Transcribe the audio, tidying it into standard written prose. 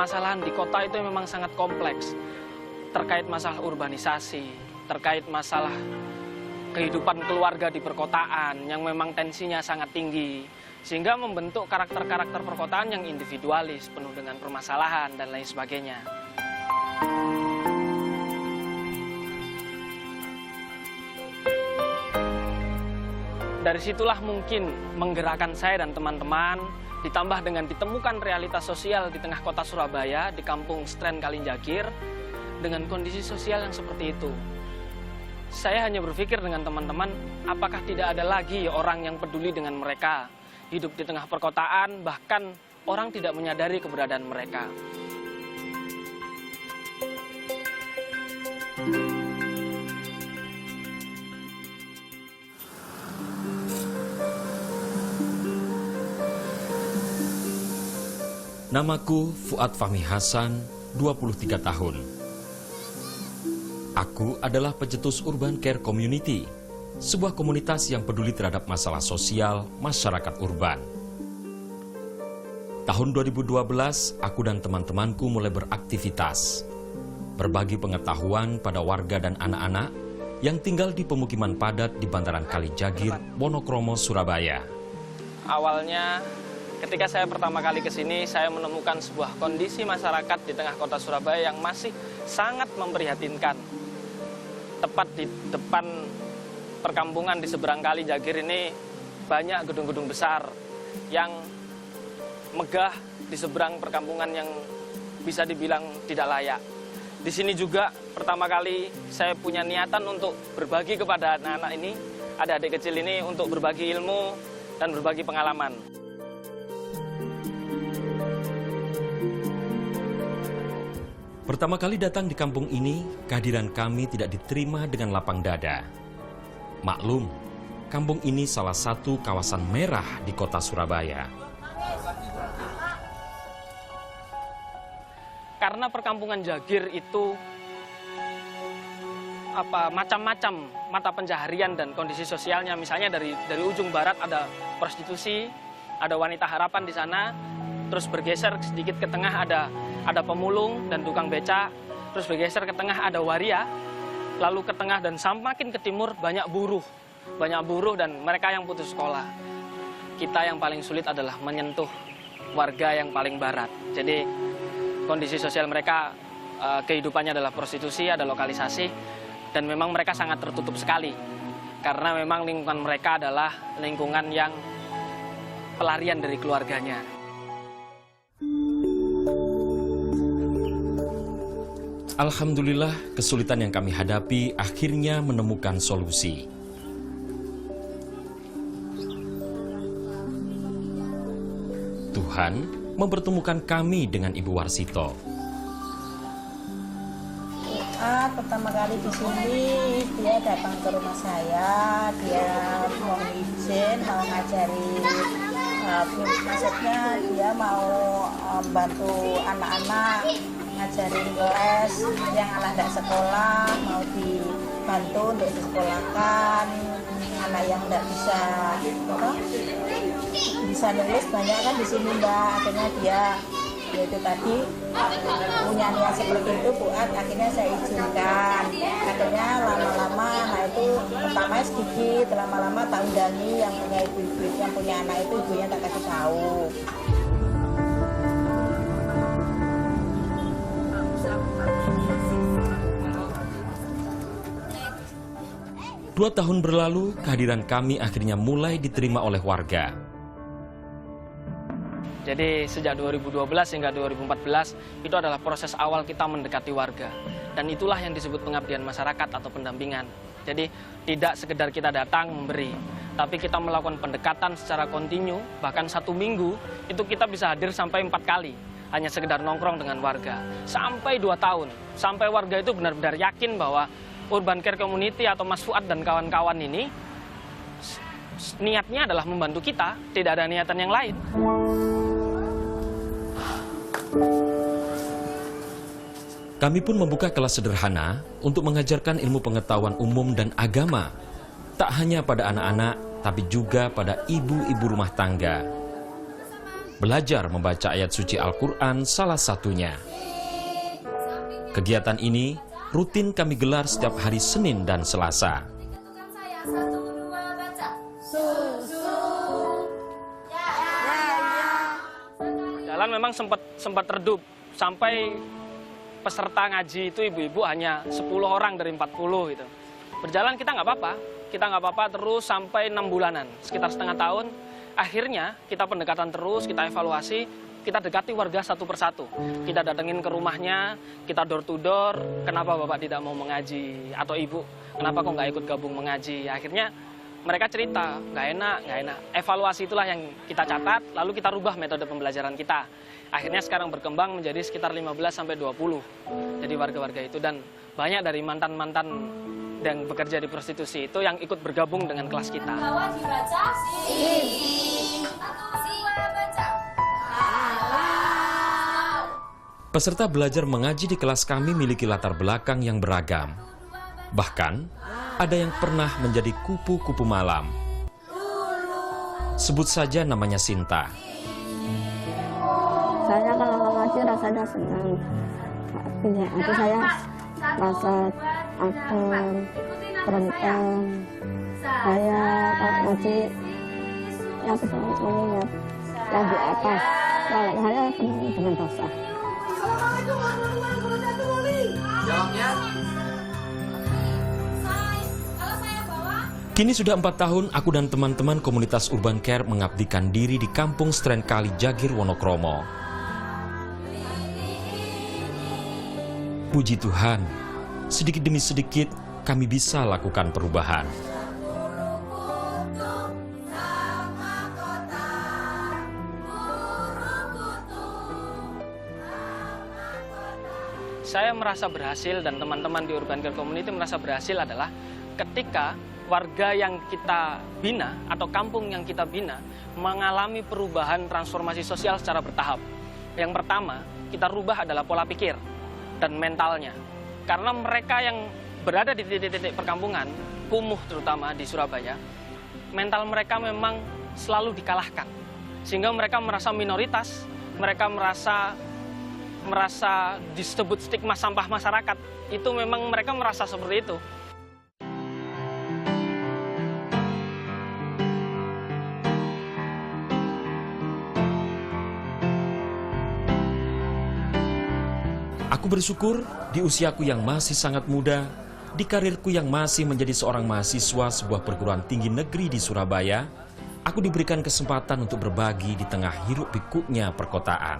permasalahan di kota itu memang sangat kompleks. Terkait masalah urbanisasi, terkait masalah kehidupan keluarga di perkotaan yang memang tensinya sangat tinggi, sehingga membentuk karakter-karakter perkotaan yang individualis, penuh dengan permasalahan dan lain sebagainya. Dari situlah mungkin menggerakkan saya dan teman-teman, ditambah dengan ditemukan realitas sosial di tengah kota Surabaya, di kampung Stren Kalinjagir, dengan kondisi sosial yang seperti itu. Saya hanya berpikir dengan teman-teman, apakah tidak ada lagi orang yang peduli dengan mereka, hidup di tengah perkotaan, bahkan orang tidak menyadari keberadaan mereka. Namaku Fuad Fahmi Hasan, 23 tahun. Aku adalah pencetus Urban Care Community, sebuah komunitas yang peduli terhadap masalah sosial masyarakat urban. Tahun 2012, aku dan teman-temanku mulai beraktivitas, berbagi pengetahuan pada warga dan anak-anak yang tinggal di pemukiman padat di bantaran Kalijagir, Wonokromo, Surabaya. Awalnya, ketika saya pertama kali ke sini, saya menemukan sebuah kondisi masyarakat di tengah kota Surabaya yang masih sangat memprihatinkan. Tepat di depan perkampungan di seberang Kali Jagir ini banyak gedung-gedung besar yang megah di seberang perkampungan yang bisa dibilang tidak layak. Di sini juga pertama kali saya punya niatan untuk berbagi kepada anak-anak ini, adik-adik kecil ini, untuk berbagi ilmu dan berbagi pengalaman. Pertama kali datang di kampung ini, kehadiran kami tidak diterima dengan lapang dada. Maklum, kampung ini salah satu kawasan merah di kota Surabaya. Karena perkampungan Jagir itu macam-macam mata pencaharian dan kondisi sosialnya. Misalnya dari ujung barat ada prostitusi, ada wanita harapan di sana, terus bergeser sedikit ke tengah ada pemulung dan tukang becak, terus bergeser ke tengah ada waria, lalu ke tengah dan semakin ke timur banyak buruh dan mereka yang putus sekolah. Kita yang paling sulit adalah menyentuh warga yang paling barat. Jadi kondisi sosial mereka, kehidupannya adalah prostitusi, ada lokalisasi, dan memang mereka sangat tertutup sekali. Karena memang lingkungan mereka adalah lingkungan yang pelarian dari keluarganya. Alhamdulillah, kesulitan yang kami hadapi akhirnya menemukan solusi. Tuhan mempertemukan kami dengan Ibu Warsito. Pertama kali di sini dia datang ke rumah saya, dia mau izin, mau ngajari, maksudnya dia mau bantu anak-anak ngajarin les yang anak tidak sekolah, mau dibantu untuk disekolahkan. Anak yang tidak bisa nulis banyak kan di sini Mbak. Akhirnya dia yaitu tadi punya niat seperti itu, Fuad, akhirnya saya izinkan. Akhirnya lama-lama anak itu pertamanya sedikit, lama-lama tak undangi yang punya ibu-ibu yang punya anak itu, ibunya tak kasih tahu. 2 tahun berlalu, kehadiran kami akhirnya mulai diterima oleh warga. Jadi sejak 2012 hingga 2014 itu adalah proses awal kita mendekati warga. Dan itulah yang disebut pengabdian masyarakat atau pendampingan. Jadi tidak sekedar kita datang memberi, tapi kita melakukan pendekatan secara kontinu, bahkan 1 minggu itu kita bisa hadir sampai 4 kali. Hanya sekedar nongkrong dengan warga. Sampai 2 tahun, sampai warga itu benar-benar yakin bahwa Urban Care Community atau Mas Fuad dan kawan-kawan ini niatnya adalah membantu kita, tidak ada niatan yang lain. Kami pun membuka kelas sederhana untuk mengajarkan ilmu pengetahuan umum dan agama, tak hanya pada anak-anak, tapi juga pada ibu-ibu rumah tangga. Belajar membaca ayat suci Al-Quran salah satunya. Kegiatan ini rutin kami gelar setiap hari Senin dan Selasa. Jalan memang sempat redup, sampai peserta ngaji itu ibu-ibu hanya 10 orang dari 40 gitu. Berjalan kita nggak apa-apa terus sampai 6 bulanan, sekitar setengah tahun. Akhirnya kita pendekatan terus, kita evaluasi, kita dekati warga satu persatu. Kita datengin ke rumahnya, kita door to door, kenapa Bapak tidak mau mengaji? Atau Ibu, kenapa kok nggak ikut gabung mengaji? Akhirnya mereka cerita, nggak enak. Evaluasi itulah yang kita catat, lalu kita rubah metode pembelajaran kita. Akhirnya sekarang berkembang menjadi sekitar 15-20. Jadi warga-warga itu, dan banyak dari mantan-mantan yang bekerja di prostitusi itu yang ikut bergabung dengan kelas kita. Peserta belajar mengaji di kelas kami memiliki latar belakang yang beragam. Bahkan, ada yang pernah menjadi kupu-kupu malam. Sebut saja namanya Sinta. Saya kalau mengaji rasanya senang. Itu saya rasa akan berentang. Saya kalau ngaji yang mengingat yang di atas. Kalau saya senang dengan dosa. Kini sudah 4 tahun aku dan teman-teman komunitas Urban Care mengabdikan diri di Kampung Stren Kali Jagir, Wonokromo. Puji Tuhan, sedikit demi sedikit kami bisa lakukan perubahan. Saya merasa berhasil dan teman-teman di Urban Care Community merasa berhasil adalah ketika warga yang kita bina atau kampung yang kita bina mengalami perubahan transformasi sosial secara bertahap. Yang pertama, kita rubah adalah pola pikir dan mentalnya. Karena mereka yang berada di titik-titik perkampungan, kumuh terutama di Surabaya, mental mereka memang selalu dikalahkan. Sehingga mereka merasa minoritas, mereka merasa disebut stigma sampah masyarakat. Itu memang mereka merasa seperti itu. Aku bersyukur di usiaku yang masih sangat muda, di karirku yang masih menjadi seorang mahasiswa sebuah perguruan tinggi negeri di Surabaya, aku diberikan kesempatan untuk berbagi di tengah hiruk pikuknya perkotaan.